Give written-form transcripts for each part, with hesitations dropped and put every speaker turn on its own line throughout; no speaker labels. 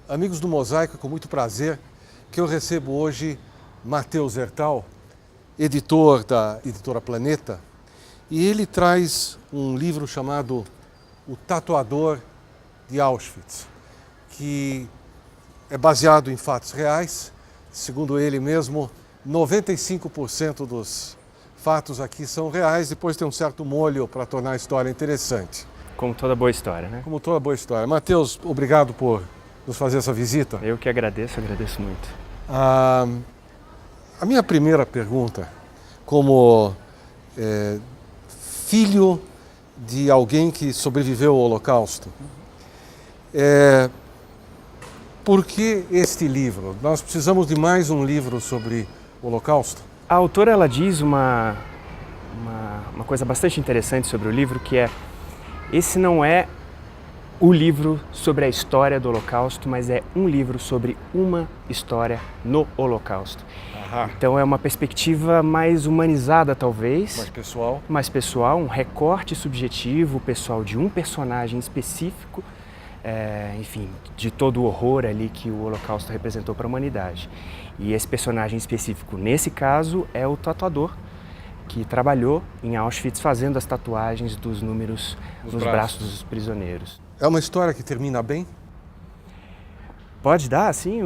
Amigos do Mosaico, com muito prazer que eu recebo hoje Matheus Hertal, editor da editora Planeta, e ele traz um livro chamado O Tatuador de Auschwitz, que é baseado em fatos reais. Segundo ele mesmo, 95% dos fatos aqui são reais, depois tem um certo molho para tornar a história interessante.
Como toda boa história, né?
Como toda boa história. Matheus, obrigado por nos fazer essa visita.
Eu que agradeço muito.
A minha primeira pergunta, como filho de alguém que sobreviveu ao Holocausto, é por que este livro? Nós precisamos de mais um livro sobre o Holocausto?
A autora ela diz uma coisa bastante interessante sobre o livro, que é: esse não é o livro sobre a história do Holocausto, mas é um livro sobre uma história no Holocausto.
Aham.
Então é uma perspectiva mais humanizada, talvez.
Mais pessoal?
Mais pessoal, um recorte subjetivo, pessoal, de um personagem específico, enfim, de todo o horror ali que o Holocausto representou para a humanidade. E esse personagem específico, nesse caso, é o tatuador, que trabalhou em Auschwitz fazendo as tatuagens dos números nos braços dos prisioneiros.
É uma história que termina bem?
Pode dar, assim,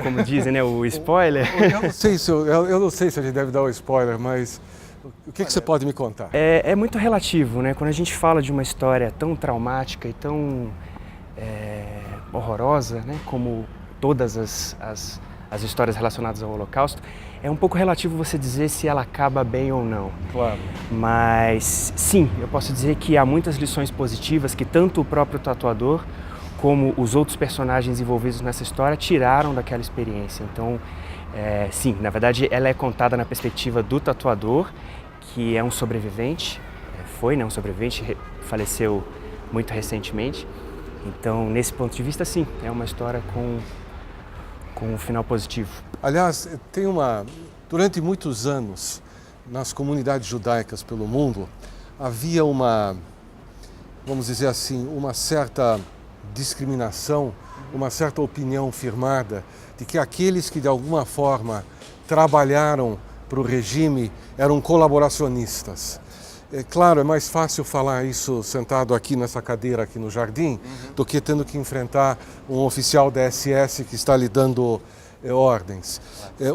como dizem, né, o spoiler?
Eu não sei se a gente deve dar o spoiler, mas o que você pode me contar?
É muito relativo, né? Quando a gente fala de uma história tão traumática e tão horrorosa, né, como todas as histórias relacionadas ao Holocausto, é um pouco relativo você dizer se ela acaba bem ou não.
Claro.
Mas sim, eu posso dizer que há muitas lições positivas que tanto o próprio tatuador como os outros personagens envolvidos nessa história tiraram daquela experiência. Então, sim, na verdade ela é contada na perspectiva do tatuador, que é um sobrevivente, um sobrevivente, faleceu muito recentemente. Então, nesse ponto de vista, sim, é uma história com um final positivo.
Aliás, durante muitos anos, nas comunidades judaicas pelo mundo, havia vamos dizer assim, uma certa discriminação, uma certa opinião firmada de que aqueles que de alguma forma trabalharam para o regime eram colaboracionistas. É claro, é mais fácil falar isso sentado aqui nessa cadeira aqui no jardim, do que tendo que enfrentar um oficial da SS que está lhe dando ordens.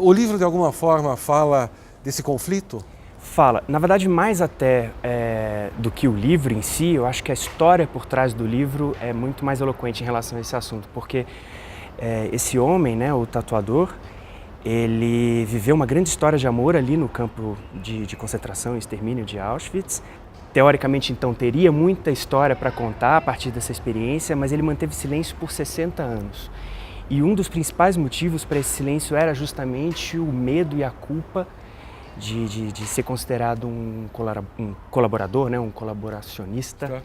O livro, de alguma forma, fala desse conflito?
Fala. Na verdade, mais até do que o livro em si, eu acho que a história por trás do livro é muito mais eloquente em relação a esse assunto, porque esse homem, né, o tatuador, ele viveu uma grande história de amor ali no campo de concentração e extermínio de Auschwitz. Teoricamente, então, teria muita história para contar a partir dessa experiência, mas ele manteve silêncio por 60 anos. E um dos principais motivos para esse silêncio era justamente o medo e a culpa de ser considerado um colaborador, né, um colaboracionista.
Tá.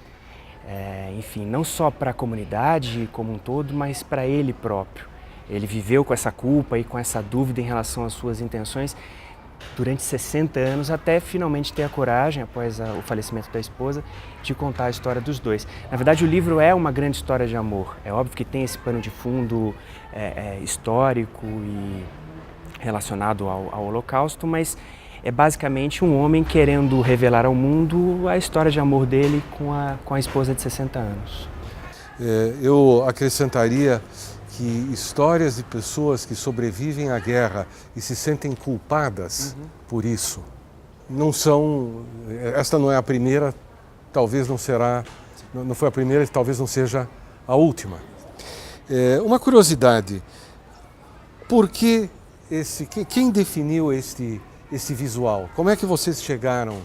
Enfim, não só para a comunidade como um todo, mas para ele próprio. Ele viveu com essa culpa e com essa dúvida em relação às suas intenções durante 60 anos, até finalmente ter a coragem, após o falecimento da esposa, de contar a história dos dois. Na verdade, o livro é uma grande história de amor. É óbvio que tem esse pano de fundo histórico e relacionado ao Holocausto, mas é basicamente um homem querendo revelar ao mundo a história de amor dele com a esposa de 60 anos.
Eu acrescentaria que histórias de pessoas que sobrevivem à guerra e se sentem culpadas por isso, esta não é a primeira, talvez não será, não foi a primeira e talvez não seja a última. Uma curiosidade, por que quem definiu este visual? Como é que vocês chegaram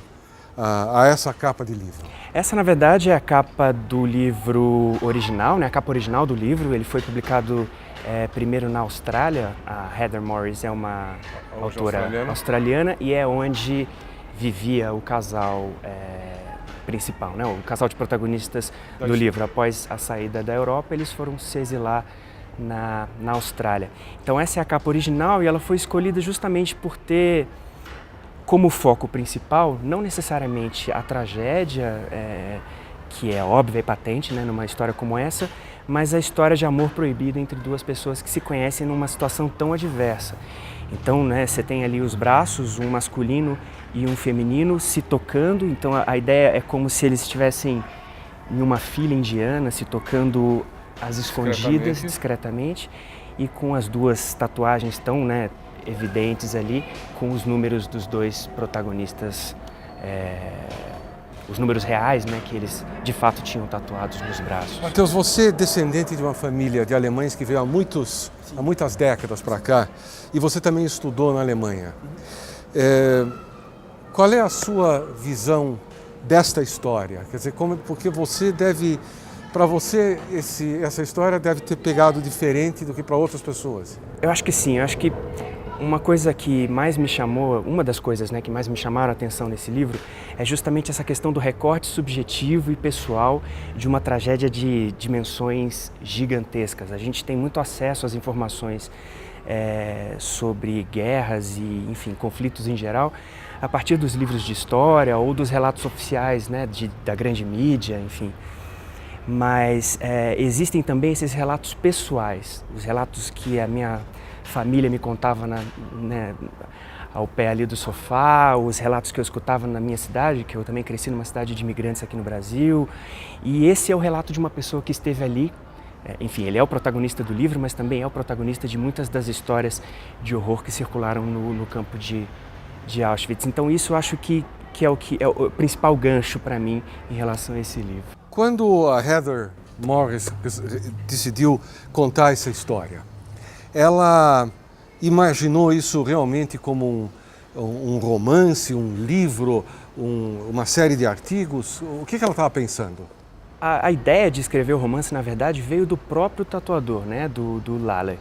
a essa capa de livro?
Essa, na verdade, é a capa do livro original, né? A capa original do livro. Ele foi publicado primeiro na Austrália. A Heather Morris é uma autora australiana e é onde vivia o casal principal, né? O casal de protagonistas do livro. Após a saída da Europa, eles foram se exilar na Austrália. Então essa é a capa original e ela foi escolhida justamente por ter como foco principal, não necessariamente a tragédia, que é óbvia e patente, né, numa história como essa, mas a história de amor proibido entre duas pessoas que se conhecem numa situação tão adversa. Então, né, você tem ali os braços, um masculino e um feminino se tocando, então a ideia é como se eles estivessem em uma fila indiana, se tocando às escondidas, discretamente, e com as duas tatuagens tão, né, evidentes ali, com os números dos dois protagonistas, os números reais, né, que eles de fato tinham tatuados nos braços.
Matheus, você é descendente de uma família de alemães que veio há muitas décadas para cá, e você também estudou na Alemanha. Qual é a sua visão desta história? Quer dizer, porque você deve, para você, essa história deve ter pegado diferente do que para outras pessoas.
Eu acho que sim, eu acho que uma coisa que mais me chamou, uma das coisas, né, que mais me chamaram a atenção nesse livro é justamente essa questão do recorte subjetivo e pessoal de uma tragédia de dimensões gigantescas. A gente tem muito acesso às informações sobre guerras e, enfim, conflitos em geral, a partir dos livros de história ou dos relatos oficiais, né, da grande mídia, enfim. Mas existem também esses relatos pessoais, os relatos que a minha família me contava ao pé ali do sofá, os relatos que eu escutava na minha cidade, que eu também cresci numa cidade de imigrantes aqui no Brasil. E esse é o relato de uma pessoa que esteve ali. Enfim, ele é o protagonista do livro, mas também é o protagonista de muitas das histórias de horror que circularam no campo de Auschwitz. Então isso eu acho que é o principal gancho para mim em relação a esse livro.
Quando a Heather Morris decidiu contar essa história, ela imaginou isso realmente como um romance, um livro, uma série de artigos? O que ela estava pensando?
A ideia de escrever o romance, na verdade, veio do próprio tatuador, né, do Laleh.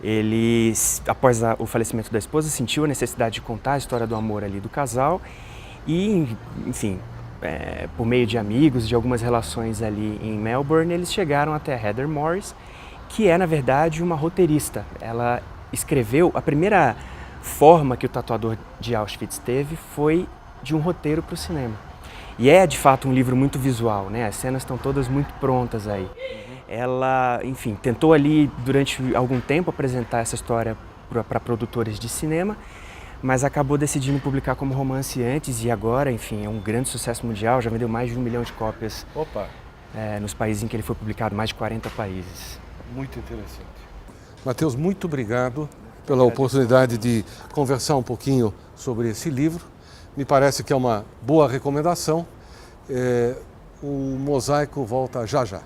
Ele, após o falecimento da esposa, sentiu a necessidade de contar a história do amor ali do casal e, enfim, por meio de amigos, de algumas relações ali em Melbourne, eles chegaram até a Heather Morris, que é, na verdade, uma roteirista. Ela escreveu, a primeira forma que o tatuador de Auschwitz teve foi de um roteiro para o cinema. E é, de fato, um livro muito visual, né? As cenas estão todas muito prontas aí. Ela, enfim, tentou ali, durante algum tempo, apresentar essa história para produtores de cinema, mas acabou decidindo publicar como romance antes e agora, enfim, é um grande sucesso mundial, já vendeu mais de 1 milhão de cópias nos países em que ele foi publicado, mais de 40 países.
Muito interessante. Matheus, muito obrigado pela oportunidade de conversar um pouquinho sobre esse livro. Me parece que é uma boa recomendação. O Mosaico volta já já.